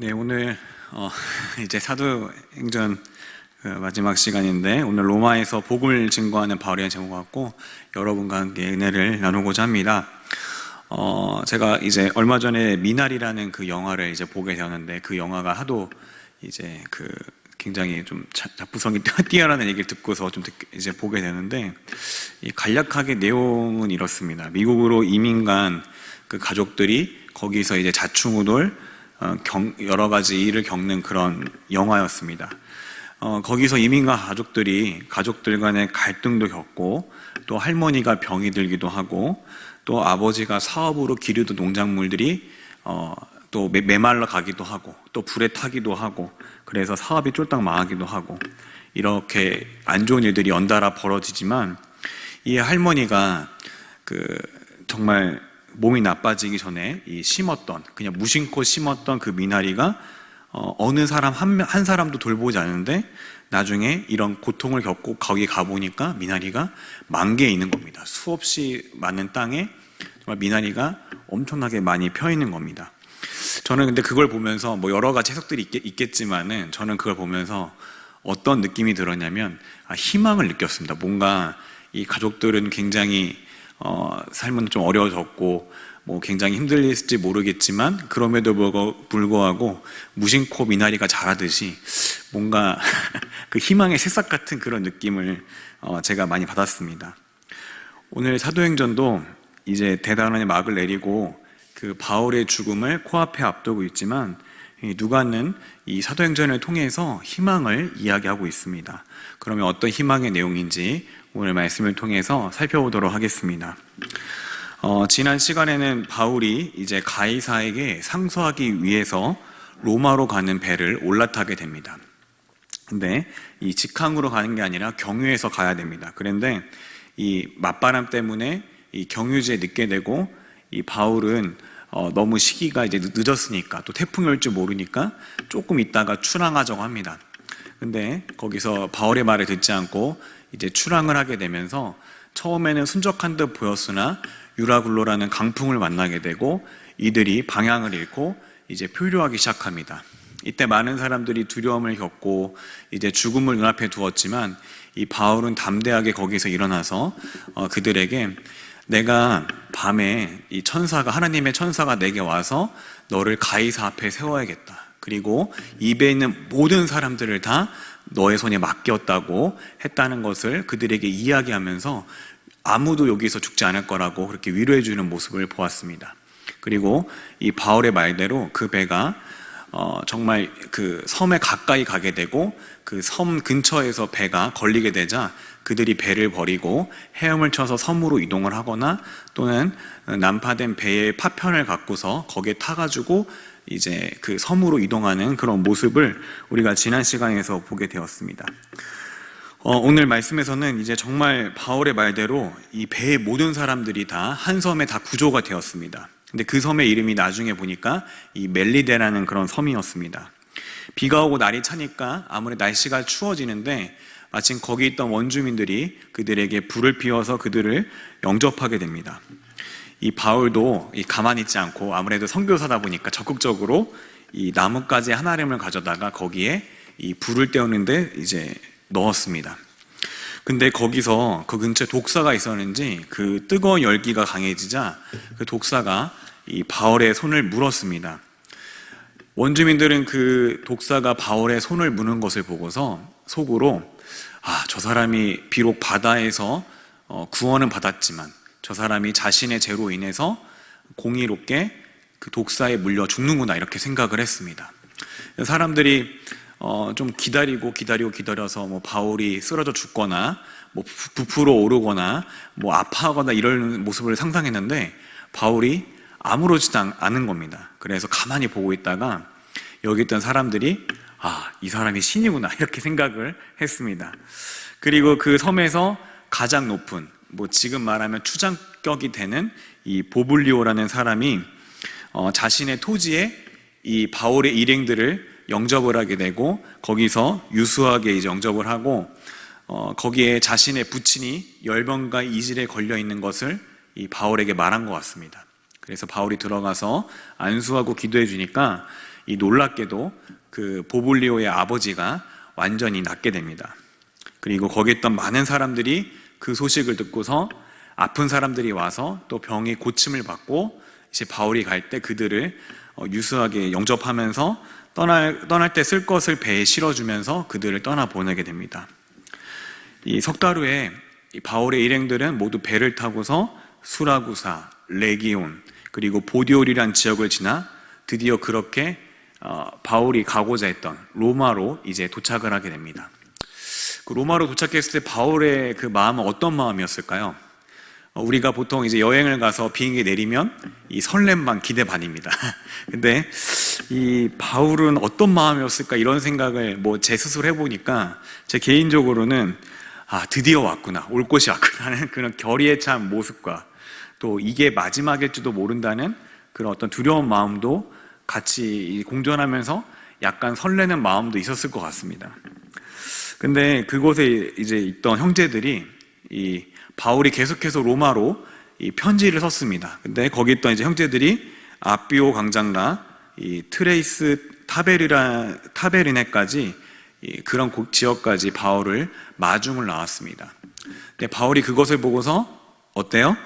네, 오늘 이제 사도행전 마지막 시간인데, 오늘 로마에서 복음을 증거하는 바울이라는 제목 갖고 여러분과 함께 은혜를 나누고자 합니다. 제가 이제 얼마 전에 미나리라는 그 영화를 이제 보게 되었는데, 그 영화가 하도 이제 굉장히 좀 작품성이 뛰어나는 얘기를 듣고서 좀 이제 보게 되는데, 이 간략하게 내용은 이렇습니다. 미국으로 이민 간 그 가족들이 거기서 이제 자충우돌 여러 가지 일을 겪는 그런 영화였습니다. 거기서 이민가 가족들 간의 갈등도 겪고, 또 할머니가 병이 들기도 하고, 또 아버지가 사업으로 기르던 농작물들이 또 메말라 가기도 하고, 또 불에 타기도 하고, 그래서 사업이 쫄딱 망하기도 하고, 이렇게 안 좋은 일들이 연달아 벌어지지만, 이 할머니가 정말 몸이 나빠지기 전에 그냥 무심코 심었던 그 미나리가 어느 사람 한 사람도 돌보지 않는데, 나중에 이런 고통을 겪고 거기 가보니까 미나리가 만개에 있는 겁니다. 수없이 많은 땅에 정말 미나리가 엄청나게 많이 펴 있는 겁니다. 저는 근데 그걸 보면서 여러 가지 해석들이 있겠지만은, 저는 그걸 보면서 어떤 느낌이 들었냐면 희망을 느꼈습니다. 뭔가 이 가족들은 굉장히 삶은 좀 어려워졌고 굉장히 힘들릴지 모르겠지만, 그럼에도 불구하고 무심코 미나리가 자라듯이 뭔가 그 희망의 새싹 같은 그런 느낌을 제가 많이 받았습니다. 오늘 사도행전도 이제 대단원의 막을 내리고 그 바울의 죽음을 코앞에 앞두고 있지만, 누가는 이 사도행전을 통해서 희망을 이야기하고 있습니다. 그러면 어떤 희망의 내용인지 오늘 말씀을 통해서 살펴보도록 하겠습니다. 지난 시간에는 바울이 이제 가이사에게 상소하기 위해서 로마로 가는 배를 올라타게 됩니다. 근데 이 직항으로 가는 게 아니라 경유해서 가야 됩니다. 그런데 이 맞바람 때문에 이 경유지에 늦게 되고, 이 바울은 너무 시기가 이제 늦었으니까, 또 태풍이 올 줄 모르니까 조금 있다가 출항하자고 합니다. 근데 거기서 바울의 말을 듣지 않고 이제 출항을 하게 되면서, 처음에는 순적한 듯 보였으나 유라굴로라는 강풍을 만나게 되고, 이들이 방향을 잃고 이제 표류하기 시작합니다. 이때 많은 사람들이 두려움을 겪고 이제 죽음을 눈앞에 두었지만, 이 바울은 담대하게 거기서 일어나서 그들에게, 내가 밤에 하나님의 천사가 내게 와서 너를 가이사 앞에 세워야겠다. 그리고 이 배에 있는 모든 사람들을 다 너의 손에 맡겼다고 했다는 것을 그들에게 이야기하면서, 아무도 여기서 죽지 않을 거라고 그렇게 위로해주는 모습을 보았습니다. 그리고 이 바울의 말대로 그 배가 정말 그 섬에 가까이 가게 되고, 그 섬 근처에서 배가 걸리게 되자 그들이 배를 버리고 헤엄을 쳐서 섬으로 이동을 하거나, 또는 난파된 배의 파편을 갖고서 거기에 타가지고 이제 그 섬으로 이동하는 그런 모습을 우리가 지난 시간에서 보게 되었습니다. 오늘 말씀에서는 이제 정말 바울의 말대로 이 배의 모든 사람들이 다 한 섬에 다 구조가 되었습니다. 근데 그 섬의 이름이 나중에 보니까 이 멜리데라는 그런 섬이었습니다. 비가 오고 날이 차니까 아무래도 날씨가 추워지는데, 마침 거기 있던 원주민들이 그들에게 불을 피워서 그들을 영접하게 됩니다. 이 바울도 가만히 있지 않고, 아무래도 선교사다 보니까 적극적으로 이 나뭇가지 한 아름을 가져다가 거기에 이 불을 때우는데 이제 넣었습니다. 근데 거기서 그 근처에 독사가 있었는지 그 뜨거운 열기가 강해지자 그 독사가 이 바울의 손을 물었습니다. 원주민들은 그 독사가 바울의 손을 무는 것을 보고서 속으로, 저 사람이 비록 바다에서 구원은 받았지만 저 사람이 자신의 죄로 인해서 공의롭게 그 독사에 물려 죽는구나, 이렇게 생각을 했습니다. 사람들이 좀 기다려서 바울이 쓰러져 죽거나 부풀어 오르거나 아파하거나 이런 모습을 상상했는데, 바울이 아무렇지도 않은 겁니다. 그래서 가만히 보고 있다가 여기 있던 사람들이 이 사람이 신이구나, 이렇게 생각을 했습니다. 그리고 그 섬에서 가장 높은, 지금 말하면 추장격이 되는 이 보블리오라는 사람이 자신의 토지에 이 바울의 일행들을 영접을 하게 되고, 거기서 유수하게 이제 영접을 하고, 거기에 자신의 부친이 열병과 이질에 걸려 있는 것을 이 바울에게 말한 것 같습니다. 그래서 바울이 들어가서 안수하고 기도해 주니까 이 놀랍게도 그 보블리오의 아버지가 완전히 낫게 됩니다. 그리고 거기 있던 많은 사람들이 그 소식을 듣고서 아픈 사람들이 와서 또 병이 고침을 받고 이제 바울이 갈 때 그들을 유수하게 영접하면서 떠날 때 쓸 것을 배에 실어주면서 그들을 떠나 보내게 됩니다. 이 석 달 후에 이 바울의 일행들은 모두 배를 타고서 수라구사, 레기온, 그리고 보디올이란 지역을 지나 드디어 그렇게 바울이 가고자 했던 로마로 이제 도착을 하게 됩니다. 그 로마로 도착했을 때 바울의 그 마음은 어떤 마음이었을까요? 우리가 보통 이제 여행을 가서 비행기 내리면 이 설렘 반 기대 반입니다. 근데 이 바울은 어떤 마음이었을까 이런 생각을 제 스스로 해보니까 제 개인적으로는 드디어 왔구나, 올 곳이 왔구나 하는 그런 결의에 찬 모습과 또 이게 마지막일지도 모른다는 그런 어떤 두려운 마음도 같이 공존하면서 약간 설레는 마음도 있었을 것 같습니다. 근데 그곳에 이제 있던 형제들이 이 바울이 계속해서 로마로 이 편지를 썼습니다. 근데 거기 있던 이제 형제들이 아비오 광장과 이 트레이스 타베르네까지 그런 지역까지 바울을 마중을 나왔습니다. 근데 바울이 그것을 보고서 어때요?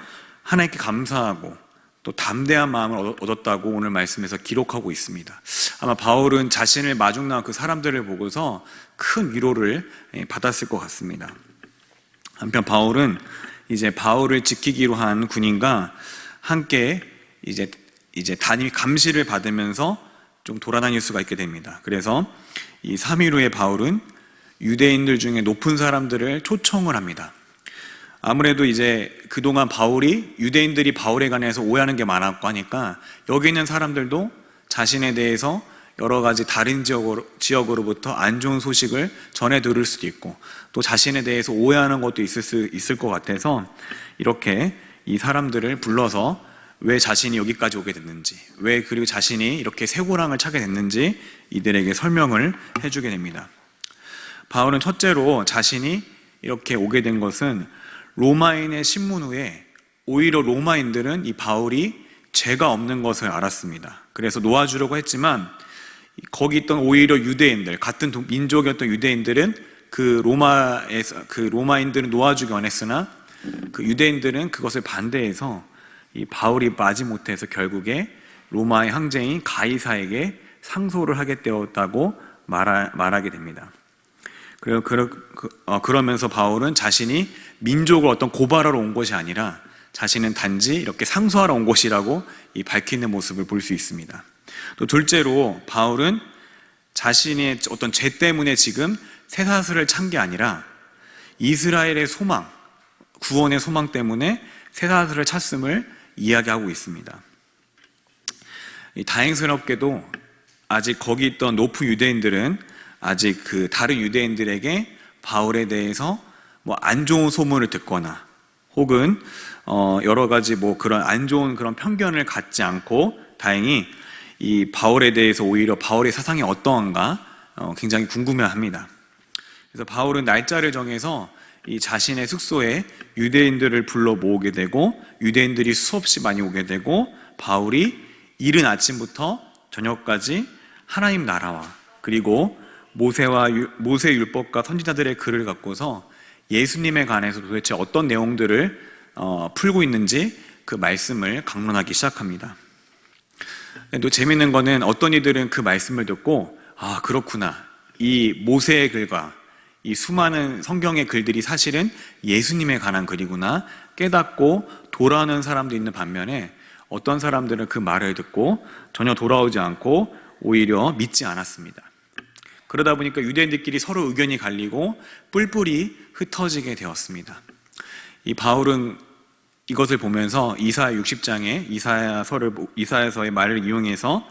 하나님께 감사하고 또 담대한 마음을 얻었다고 오늘 말씀에서 기록하고 있습니다. 아마 바울은 자신을 마중 나온 그 사람들을 보고서 큰 위로를 받았을 것 같습니다. 한편 바울은 이제 바울을 지키기로 한 군인과 함께 이제 단임 감시를 받으면서 좀 돌아다닐 수가 있게 됩니다. 그래서 이 3일 후에 바울은 유대인들 중에 높은 사람들을 초청을 합니다. 아무래도 이제 그동안 유대인들이 바울에 관해서 오해하는 게 많았고 하니까 여기 있는 사람들도 자신에 대해서 여러 가지 다른 지역으로부터 안 좋은 소식을 전해 들을 수도 있고 또 자신에 대해서 오해하는 것도 있을 것 같아서 이렇게 이 사람들을 불러서 왜 자신이 여기까지 오게 됐는지, 그리고 자신이 이렇게 쇠고랑을 차게 됐는지 이들에게 설명을 해주게 됩니다. 바울은 첫째로 자신이 이렇게 오게 된 것은 로마인의 신문 후에 오히려 로마인들은 이 바울이 죄가 없는 것을 알았습니다. 그래서 놓아주려고 했지만 거기 있던 오히려 유대인들, 같은 민족이었던 유대인들은 그 로마인들은 놓아주기 원했으나 그 유대인들은 그것을 반대해서 이 바울이 마지못해서 결국에 로마의 황제인 가이사에게 상소를 하게 되었다고 말하게 됩니다. 그러면서 바울은 자신이 민족을 어떤 고발하러 온 것이 아니라 자신은 단지 이렇게 상소하러 온 것이라고 밝히는 모습을 볼 수 있습니다. 또 둘째로 바울은 자신의 어떤 죄 때문에 지금 쇠사슬을 찬 게 아니라 이스라엘의 소망, 구원의 소망 때문에 쇠사슬을 찼음을 이야기하고 있습니다. 다행스럽게도 아직 거기 있던 노프 유대인들은 아직 그 다른 유대인들에게 바울에 대해서 안 좋은 소문을 듣거나 혹은 여러 가지 그런 안 좋은 그런 편견을 갖지 않고 다행히 이 바울에 대해서 오히려 바울의 사상이 어떠한가 굉장히 궁금해합니다. 그래서 바울은 날짜를 정해서 이 자신의 숙소에 유대인들을 불러 모으게 되고 유대인들이 수없이 많이 오게 되고 바울이 이른 아침부터 저녁까지 하나님 나라와 그리고 모세 율법과 선지자들의 글을 갖고서 예수님에 관해서 도대체 어떤 내용들을 풀고 있는지 그 말씀을 강론하기 시작합니다. 또 재밌는 거는 어떤 이들은 그 말씀을 듣고 그렇구나, 이 모세의 글과 이 수많은 성경의 글들이 사실은 예수님에 관한 글이구나 깨닫고 돌아오는 사람도 있는 반면에 어떤 사람들은 그 말을 듣고 전혀 돌아오지 않고 오히려 믿지 않았습니다. 그러다 보니까 유대인들끼리 서로 의견이 갈리고 뿔뿔이 흩어지게 되었습니다. 이 바울은 이것을 보면서 이사야 60장의 이사야서의 말을 이용해서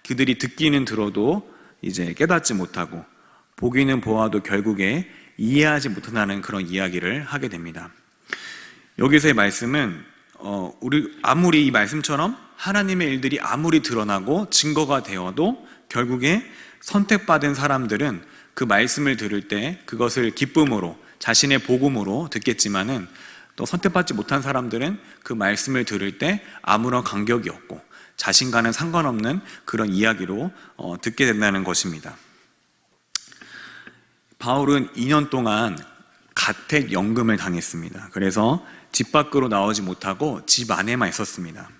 그들이 듣기는 들어도 이제 깨닫지 못하고 보기는 보아도 결국에 이해하지 못한다는 그런 이야기를 하게 됩니다. 여기서의 말씀은 아무리 이 말씀처럼 하나님의 일들이 아무리 드러나고 증거가 되어도 결국에 선택받은 사람들은 그 말씀을 들을 때 그것을 기쁨으로 자신의 복음으로 듣겠지만은 또 선택받지 못한 사람들은 그 말씀을 들을 때 아무런 감격이 없고 자신과는 상관없는 그런 이야기로 듣게 된다는 것입니다. 바울은 2년 동안 가택연금을 당했습니다. 그래서 집 밖으로 나오지 못하고 집 안에만 있었습니다.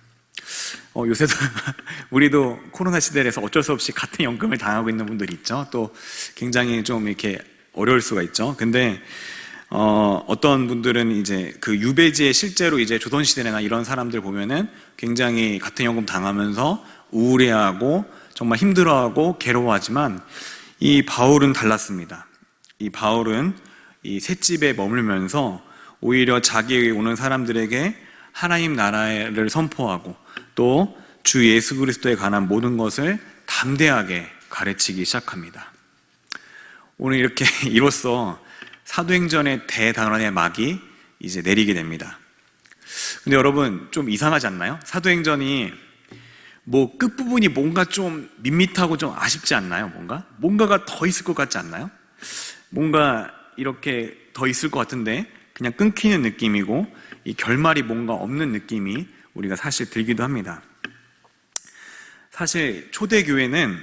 요새도 우리도 코로나 시대에서 어쩔 수 없이 가택연금을 당하고 있는 분들이 있죠. 또 굉장히 좀 이렇게 어려울 수가 있죠. 근데 어떤 분들은 이제 그 유배지에 실제로 이제 조선시대나 이런 사람들 보면은 굉장히 가택연금 당하면서 우울해하고 정말 힘들어하고 괴로워하지만 이 바울은 달랐습니다. 이 바울은 이 셋집에 머물면서 오히려 자기에게 오는 사람들에게 하나님 나라를 선포하고 또 주 예수 그리스도에 관한 모든 것을 담대하게 가르치기 시작합니다. 오늘 이렇게 이로써 사도행전의 대단원의 막이 이제 내리게 됩니다. 근데 여러분 좀 이상하지 않나요? 사도행전이 뭐 끝부분이 뭔가 좀 밋밋하고 좀 아쉽지 않나요? 뭔가가 더 있을 것 같지 않나요? 뭔가 이렇게 더 있을 것 같은데 그냥 끊기는 느낌이고 이 결말이 뭔가 없는 느낌이 우리가 사실 들기도 합니다. 사실 초대교회는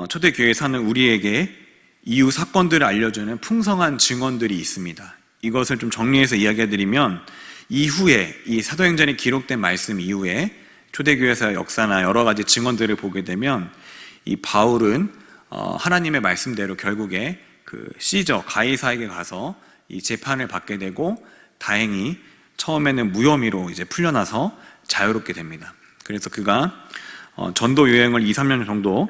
초대교회에 사는 우리에게 이후 사건들을 알려주는 풍성한 증언들이 있습니다. 이것을 좀 정리해서 이야기해드리면 이후에 이 사도행전에 기록된 말씀 이후에 초대교회에서의 역사나 여러 가지 증언들을 보게 되면 이 바울은 하나님의 말씀대로 결국에 그 시저 가이사에게 가서 이 재판을 받게 되고 다행히 처음에는 무혐의로 이제 풀려나서 자유롭게 됩니다. 그래서 그가 전도 여행을 2-3년 정도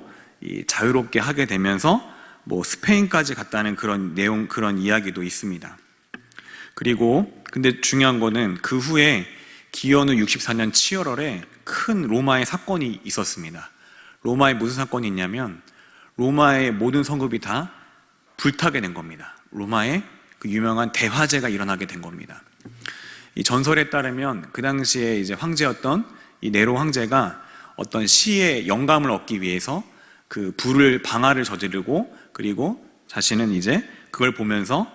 자유롭게 하게 되면서 뭐 스페인까지 갔다는 그런 이야기도 있습니다. 그리고 근데 중요한 거는 그 후에 기원후 64년 7월에 큰 로마의 사건이 있었습니다. 로마에 무슨 사건이 있냐면 로마의 모든 성읍이 다 불타게 된 겁니다. 로마에 그 유명한 대화재가 일어나게 된 겁니다. 이 전설에 따르면 그 당시에 이제 황제였던 이 네로 황제가 어떤 시의 영감을 얻기 위해서 그 방화를 저지르고 그리고 자신은 이제 그걸 보면서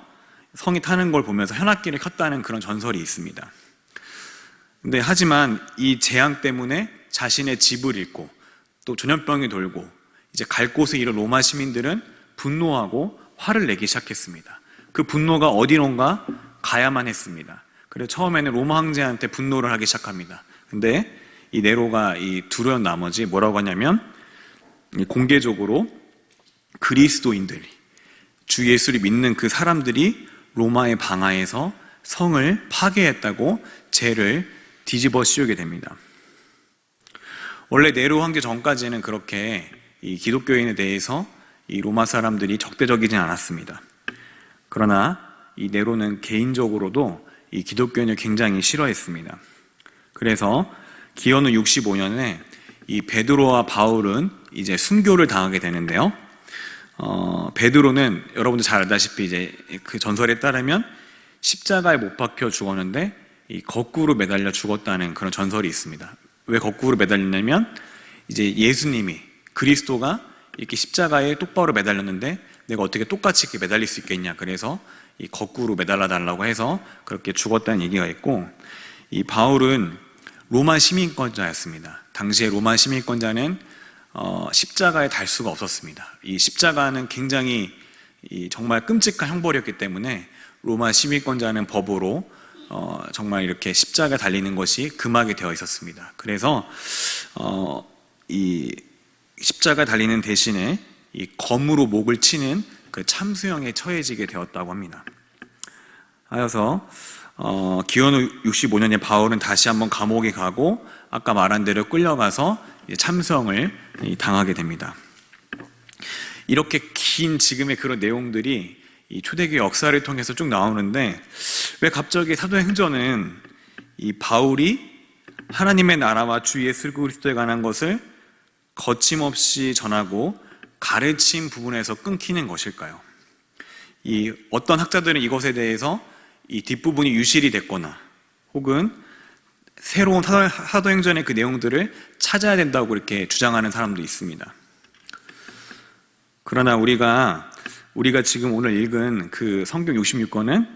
성이 타는 걸 보면서 현악기를 켰다는 그런 전설이 있습니다. 근데 하지만 이 재앙 때문에 자신의 집을 잃고 또 전염병이 돌고 이제 갈 곳을 잃은 로마 시민들은 분노하고 화를 내기 시작했습니다. 그 분노가 어디론가 가야만 했습니다. 그래서 처음에는 로마 황제한테 분노를 하기 시작합니다. 근데 이 네로가 이 두려운 나머지 뭐라고 하냐면 공개적으로 그리스도인들이 주 예수를 믿는 그 사람들이 로마의 방하에서 성을 파괴했다고 죄를 뒤집어 씌우게 됩니다. 원래 네로 황제 전까지는 그렇게 이 기독교인에 대해서 이 로마 사람들이 적대적이진 않았습니다. 그러나 이 네로는 개인적으로도 이 기독교인을 굉장히 싫어했습니다. 그래서 기원후 65년에 이 베드로와 바울은 이제 순교를 당하게 되는데요. 베드로는 여러분들 잘 알다시피 이제 그 전설에 따르면 십자가에 못 박혀 죽었는데 이 거꾸로 매달려 죽었다는 그런 전설이 있습니다. 왜 거꾸로 매달렸냐면 이제 예수님이 그리스도가 이렇게 십자가에 똑바로 매달렸는데 내가 어떻게 똑같이 이렇게 매달릴 수 있겠냐. 그래서 이 거꾸로 매달려 달라고 해서 그렇게 죽었다는 얘기가 있고 이 바울은 로마 시민권자였습니다. 당시에 로마 시민권자는 십자가에 달 수가 없었습니다. 이 십자가는 굉장히 정말 끔찍한 형벌이었기 때문에 로마 시민권자는 법으로 정말 이렇게 십자가에 달리는 것이 금하게 되어 있었습니다. 그래서 이 십자가에 달리는 대신에 이 검으로 목을 치는 그 참수형에 처해지게 되었다고 합니다. 하여서 기원후 65년에 바울은 다시 한번 감옥에 가고 아까 말한 대로 끌려가서 참수형을 당하게 됩니다. 이렇게 긴 지금의 그런 내용들이 이 초대교회 역사를 통해서 쭉 나오는데 왜 갑자기 사도행전은 이 바울이 하나님의 나라와 주 예수 그리스도에 관한 것을 거침없이 전하고 가르친 부분에서 끊기는 것일까요? 이 어떤 학자들은 이것에 대해서 이 뒷부분이 유실이 됐거나 혹은 새로운 사도행전의 그 내용들을 찾아야 된다고 이렇게 주장하는 사람도 있습니다. 그러나 우리가 지금 오늘 읽은 그 성경 66권은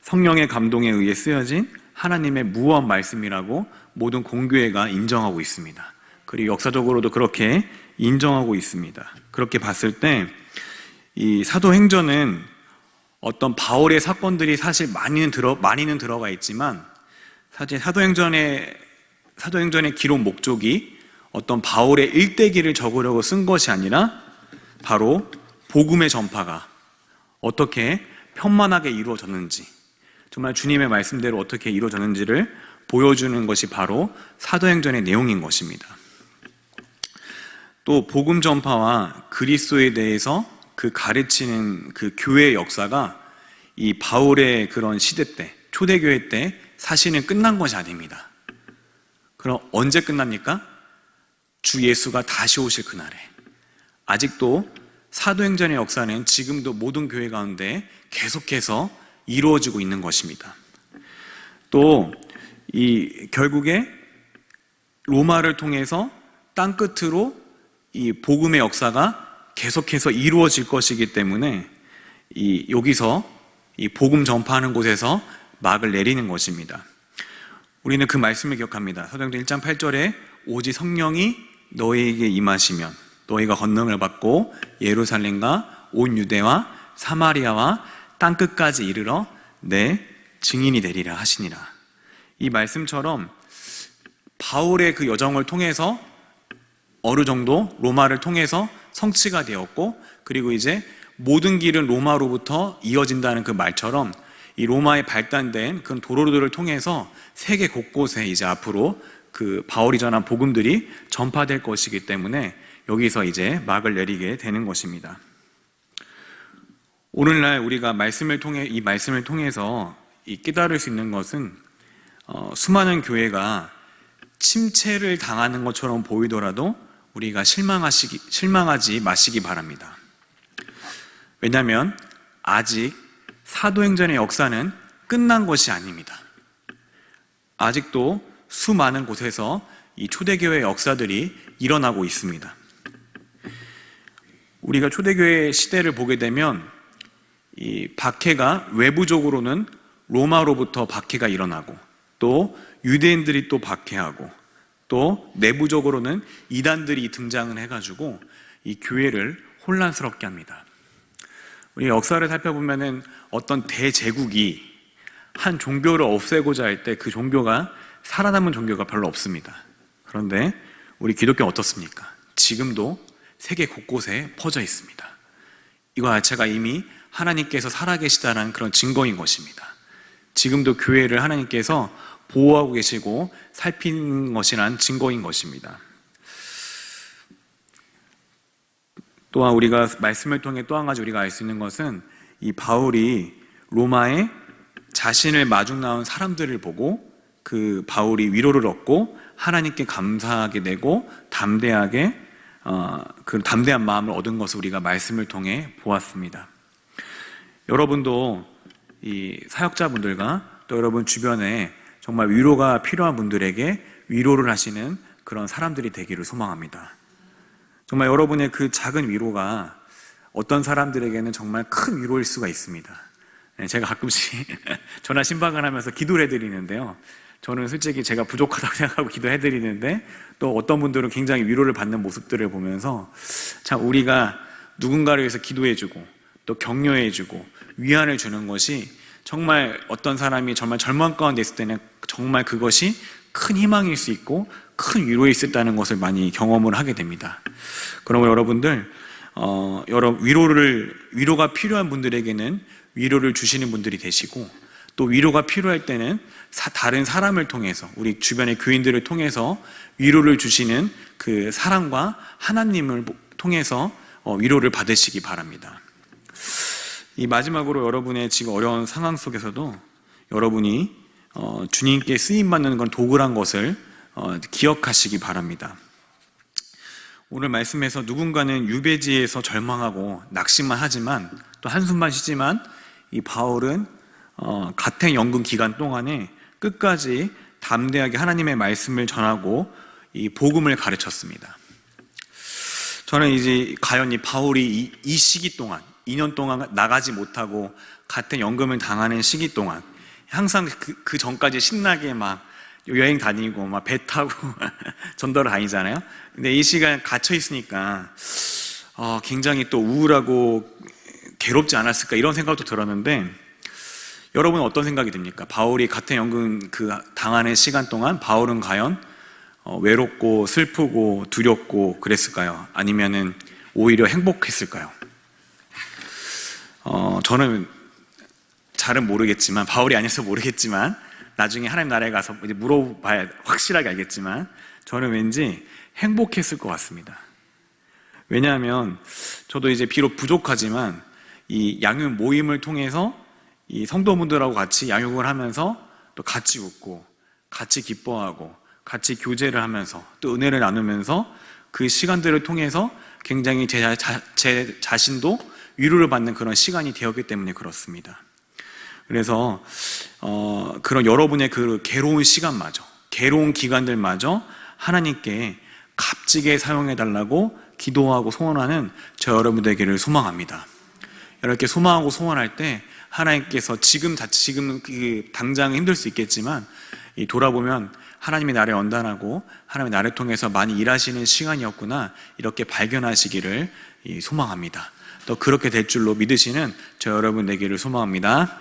성령의 감동에 의해 쓰여진 하나님의 무언 말씀이라고 모든 공교회가 인정하고 있습니다. 그리고 역사적으로도 그렇게 인정하고 있습니다. 그렇게 봤을 때 이 사도행전은 어떤 바울의 사건들이 사실 많이는 들어가 있지만, 사실 사도행전의 기록 목적이 어떤 바울의 일대기를 적으려고 쓴 것이 아니라 바로 복음의 전파가 어떻게 편만하게 이루어졌는지, 정말 주님의 말씀대로 어떻게 이루어졌는지를 보여주는 것이 바로 사도행전의 내용인 것입니다. 또 복음 전파와 그리스도에 대해서 그 가르치는 그 교회의 역사가 이 바울의 그런 시대 때, 초대교회 때 사실은 끝난 것이 아닙니다. 그럼 언제 끝납니까? 주 예수가 다시 오실 그날에. 아직도 사도행전의 역사는 지금도 모든 교회 가운데 계속해서 이루어지고 있는 것입니다. 또 결국에 로마를 통해서 땅끝으로 이 복음의 역사가 계속해서 이루어질 것이기 때문에 여기서 이 복음 전파하는 곳에서 막을 내리는 것입니다. 우리는 그 말씀을 기억합니다. 사도행전 1장 8절에 오직 성령이 너희에게 임하시면 너희가 권능을 받고 예루살렘과 온 유대와 사마리아와 땅끝까지 이르러 내 증인이 되리라 하시니라. 이 말씀처럼 바울의 그 여정을 통해서 어느 정도 로마를 통해서 성취가 되었고, 그리고 이제 모든 길은 로마로부터 이어진다는 그 말처럼 이 로마에 발단된 그런 도로들을 통해서 세계 곳곳에 이제 앞으로 그 바울이 전한 복음들이 전파될 것이기 때문에 여기서 이제 막을 내리게 되는 것입니다. 오늘날 우리가 이 말씀을 통해서 깨달을 수 있는 것은 수많은 교회가 침체를 당하는 것처럼 보이더라도 우리가 실망하지 마시기 바랍니다. 왜냐하면 아직 사도행전의 역사는 끝난 것이 아닙니다. 아직도 수많은 곳에서 이 초대교회의 역사들이 일어나고 있습니다. 우리가 초대교회 시대를 보게 되면 이 박해가 외부적으로는 로마로부터 박해가 일어나고, 또 유대인들이 또 박해하고, 또 내부적으로는 이단들이 등장을 해가지고 이 교회를 혼란스럽게 합니다. 우리 역사를 살펴보면은 어떤 대제국이 한 종교를 없애고자 할 때 그 종교가 살아남은 종교가 별로 없습니다. 그런데 우리 기독교는 어떻습니까? 지금도 세계 곳곳에 퍼져 있습니다. 이거 자체가 이미 하나님께서 살아계시다는 그런 증거인 것입니다. 지금도 교회를 하나님께서 보호하고 계시고 살피는 것이란 증거인 것입니다. 또한 우리가 말씀을 통해 또 한 가지 우리가 알 수 있는 것은 이 바울이 로마에 자신을 마중 나온 사람들을 보고 그 바울이 위로를 얻고 하나님께 감사하게 되고 그 담대한 마음을 얻은 것을 우리가 말씀을 통해 보았습니다. 여러분도 이 사역자분들과 또 여러분 주변에 정말 위로가 필요한 분들에게 위로를 하시는 그런 사람들이 되기를 소망합니다. 정말 여러분의 그 작은 위로가 어떤 사람들에게는 정말 큰 위로일 수가 있습니다. 제가 가끔씩 전화 신방을 하면서 기도를 해드리는데요, 저는 솔직히 제가 부족하다고 생각하고 기도해드리는데, 또 어떤 분들은 굉장히 위로를 받는 모습들을 보면서 참 우리가 누군가를 위해서 기도해주고 또 격려해주고 위안을 주는 것이 정말 어떤 사람이 정말 절망 가운데 있을 때는 정말 그것이 큰 희망일 수 있고 큰 위로일 수 있다는 것을 많이 경험을 하게 됩니다. 그러면 여러분들 위로가 필요한 분들에게는 위로를 주시는 분들이 되시고, 또 위로가 필요할 때는 다른 사람을 통해서, 우리 주변의 교인들을 통해서 위로를 주시는 그 사랑과 하나님을 통해서 위로를 받으시기 바랍니다. 이 마지막으로 여러분의 지금 어려운 상황 속에서도 여러분이 주님께 쓰임받는 건 도구란 것을 기억하시기 바랍니다. 오늘 말씀에서 누군가는 유배지에서 절망하고 낙심만 하지만, 또 한숨만 쉬지만, 이 바울은 가택연금 기간 동안에 끝까지 담대하게 하나님의 말씀을 전하고 이 복음을 가르쳤습니다. 저는 이제 과연 이 바울이 이 시기 동안 2년 동안 나가지 못하고 가택연금을 당하는 시기 동안 항상 그 전까지 신나게 막 여행 다니고 막 배 타고 전도를 다니잖아요. 근데 이 시간 갇혀 있으니까 굉장히 또 우울하고 괴롭지 않았을까 이런 생각도 들었는데, 여러분은 어떤 생각이 듭니까? 바울이 같은 연금 당하는 시간 동안 바울은 과연 외롭고 슬프고 두렵고 그랬을까요? 아니면은 오히려 행복했을까요? 저는 잘은 모르겠지만, 바울이 아니어서 모르겠지만, 나중에 하나님 나라에 가서 이제 물어봐야 확실하게 알겠지만, 저는 왠지 행복했을 것 같습니다. 왜냐하면 저도 이제 비록 부족하지만 이 양육 모임을 통해서 이 성도분들하고 같이 양육을 하면서 또 같이 웃고 같이 기뻐하고 같이 교제를 하면서 또 은혜를 나누면서 그 시간들을 통해서 굉장히 제 자신도 위로를 받는 그런 시간이 되었기 때문에 그렇습니다. 그래서 그런 여러분의 그 괴로운 시간마저, 괴로운 기간들마저 하나님께 값지게 사용해 달라고 기도하고 소원하는 저 여러분 되기를 소망합니다. 이렇게 소망하고 소원할 때 하나님께서 지금 당장은 힘들 수 있겠지만 돌아보면 하나님의 나를 연단하고 하나님의 나를 통해서 많이 일하시는 시간이었구나, 이렇게 발견하시기를 소망합니다. 또 그렇게 될 줄로 믿으시는 저 여러분 되기를 소망합니다.